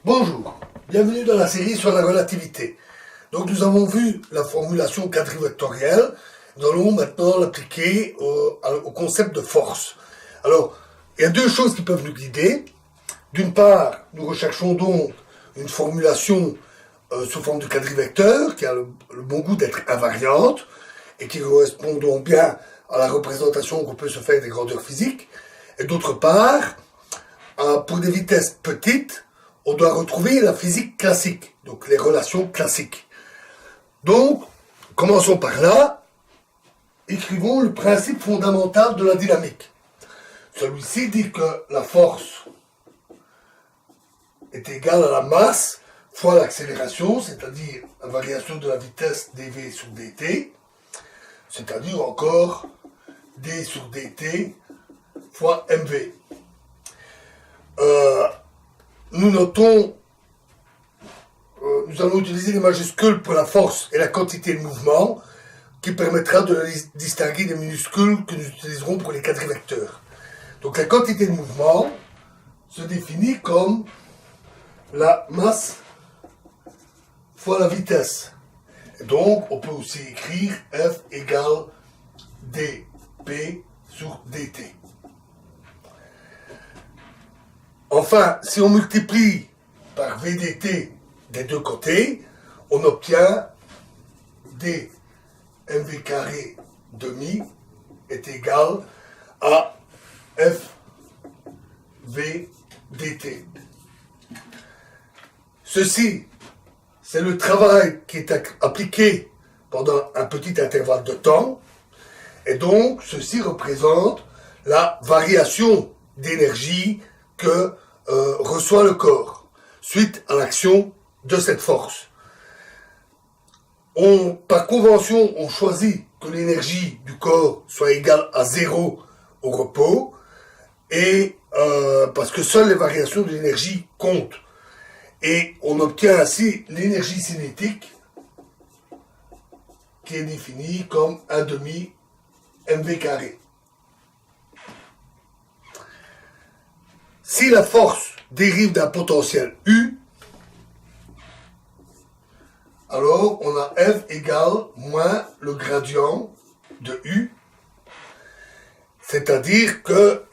Bonjour, bienvenue dans la série sur la relativité. Donc nous avons vu la formulation quadrivectorielle, nous allons maintenant l'appliquer au concept de force. Alors, il y a deux choses qui peuvent nous guider. D'une part, nous recherchons donc une formulation sous forme de quadrivecteur qui a le bon goût d'être invariante et qui correspond donc bien à la représentation qu'on peut se faire des grandeurs physiques. Et d'autre part, pour des vitesses petites, on doit retrouver la physique classique, donc les relations classiques. Donc, commençons par là. Écrivons le principe fondamental de la dynamique. Celui-ci dit que la force est égale à la masse fois l'accélération, c'est-à-dire la variation de la vitesse dv sur dt, c'est-à-dire encore d sur dt fois mv. Nous notons, nous allons utiliser les majuscules pour la force et la quantité de mouvement, qui permettra de les distinguer des minuscules que nous utiliserons pour les quadrivecteurs. Donc la quantité de mouvement se définit comme la masse fois la vitesse. Et donc on peut aussi écrire F égale dp sur dt. Enfin, si on multiplie par vdt des deux côtés, on obtient d mv carré demi est égal à f v dt. Ceci, c'est le travail qui est appliqué pendant un petit intervalle de temps, et donc ceci représente la variation d'énergie que reçoit le corps suite à l'action de cette force. Par convention, on choisit que l'énergie du corps soit égale à 0 au repos, et parce que seules les variations de l'énergie comptent. Et on obtient ainsi l'énergie cinétique, qui est définie comme 1/2 mv carré. Si la force dérive d'un potentiel U, alors on a F égale moins le gradient de U, c'est-à-dire que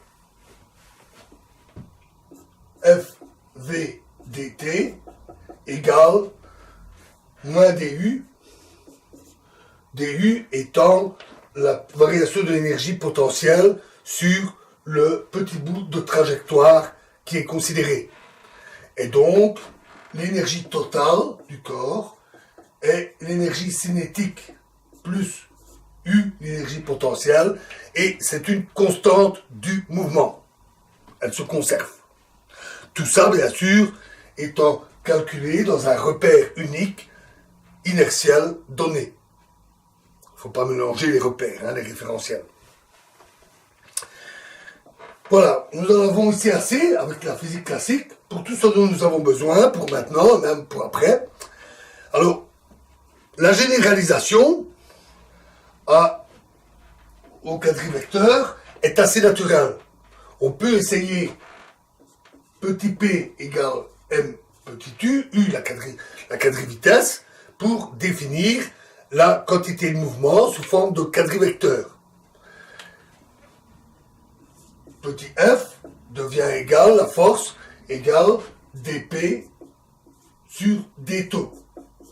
FV dt égale moins du, du étant la variation de l'énergie potentielle sur le petit bout de trajectoire qui est considéré. Et donc, l'énergie totale du corps est l'énergie cinétique plus U, l'énergie potentielle, et c'est une constante du mouvement. Elle se conserve. Tout ça, bien sûr, étant calculé dans un repère unique, inertiel, donné. Il ne faut pas mélanger les repères, les référentiels. Voilà, nous en avons ici assez avec la physique classique pour tout ce dont nous avons besoin pour maintenant, même pour après. Alors, la généralisation au quadrivecteur est assez naturelle. On peut essayer petit p égale m petit u, la quadrivitesse, pour définir la quantité de mouvement sous forme de quadrivecteur. Petit f devient égal, la force, égale dp sur d taux.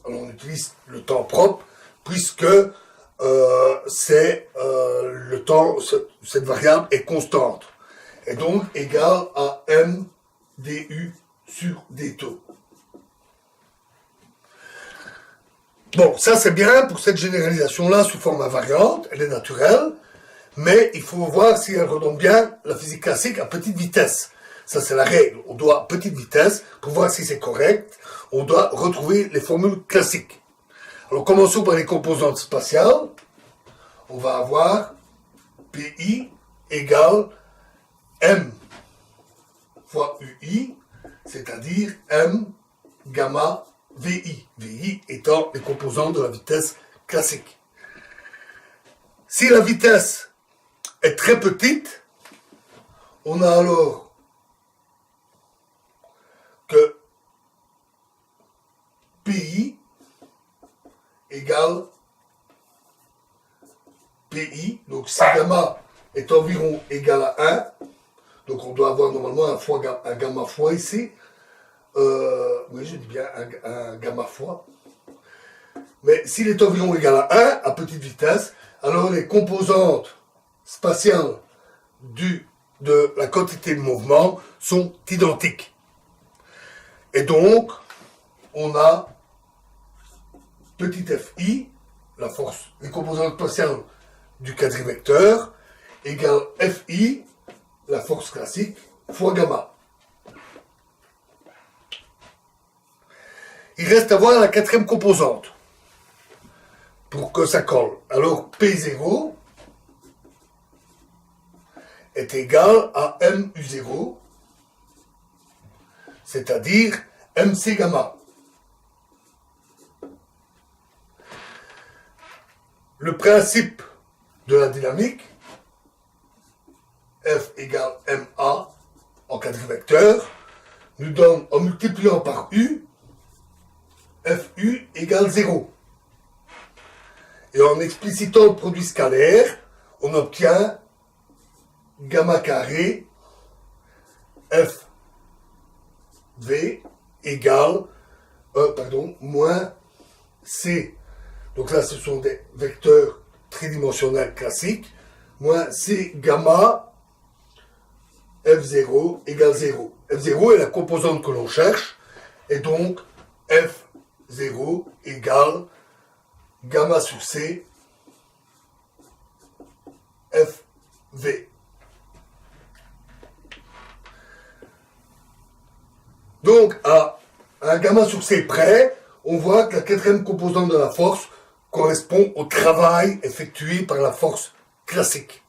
Alors on utilise le temps propre, puisque le temps, cette variable est constante. Et donc égal à m du sur d taux. Bon, ça c'est bien pour cette généralisation-là sous forme invariante, elle est naturelle, mais il faut voir si elle redonne bien la physique classique à petite vitesse. Ça c'est la règle, on doit à petite vitesse, pour voir si c'est correct, on doit retrouver les formules classiques. Alors commençons par les composantes spatiales. On va avoir PI égale M fois UI, c'est-à-dire M gamma VI. VI étant les composantes de la vitesse classique. Si la vitesse est très petite, on a alors que PI égale PI. Donc si gamma est environ égal à 1, donc on doit avoir normalement un gamma fois ici. Oui, je dis bien un gamma fois. Mais s'il est environ égal à 1 à petite vitesse, alors les composantes spatiales de la quantité de mouvement sont identiques. Et donc, on a petit fi, la force, les composantes spatiales du quadrivecteur, égale fi, la force classique, fois gamma. Il reste à voir la quatrième composante pour que ça colle. Alors P0 est égal à mu0, c'est-à-dire mc gamma. Le principe de la dynamique, F égale ma en quadrivecteur, nous donne, en multipliant par U, Fu égale 0. Et en explicitant le produit scalaire, on obtient gamma carré Fv égale moins C. Donc là, ce sont des vecteurs tridimensionnels classiques. Moins C gamma F0 égale 0. F0 est la composante que l'on cherche. Et donc, F0 égale gamma sur C Fv. Donc, à un gamma sur C près, on voit que la quatrième composante de la force correspond au travail effectué par la force classique.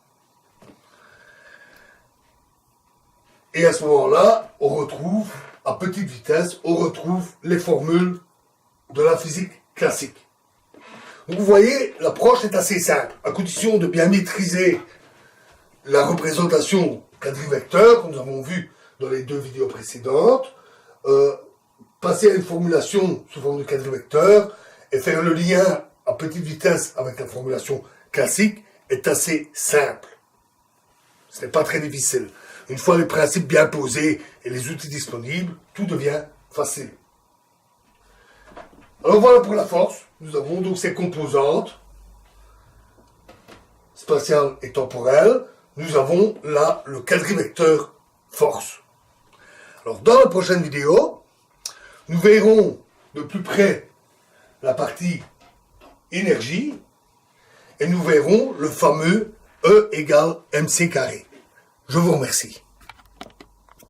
Et à ce moment-là, on retrouve, à petite vitesse, on retrouve les formules de la physique classique. Donc vous voyez, l'approche est assez simple, à condition de bien maîtriser la représentation quadrivecteur que nous avons vu dans les deux vidéos précédentes, passer à une formulation sous forme de quadrivecteur et faire le lien à petite vitesse avec la formulation classique est assez simple. Ce n'est pas très difficile. Une fois les principes bien posés et les outils disponibles, tout devient facile. Alors voilà pour la force. Nous avons donc ces composantes spatiales et temporelles. Nous avons là le quadrivecteur force. Alors dans la prochaine vidéo, nous verrons de plus près la partie énergie et nous verrons le fameux E égale mc carré. Je vous remercie.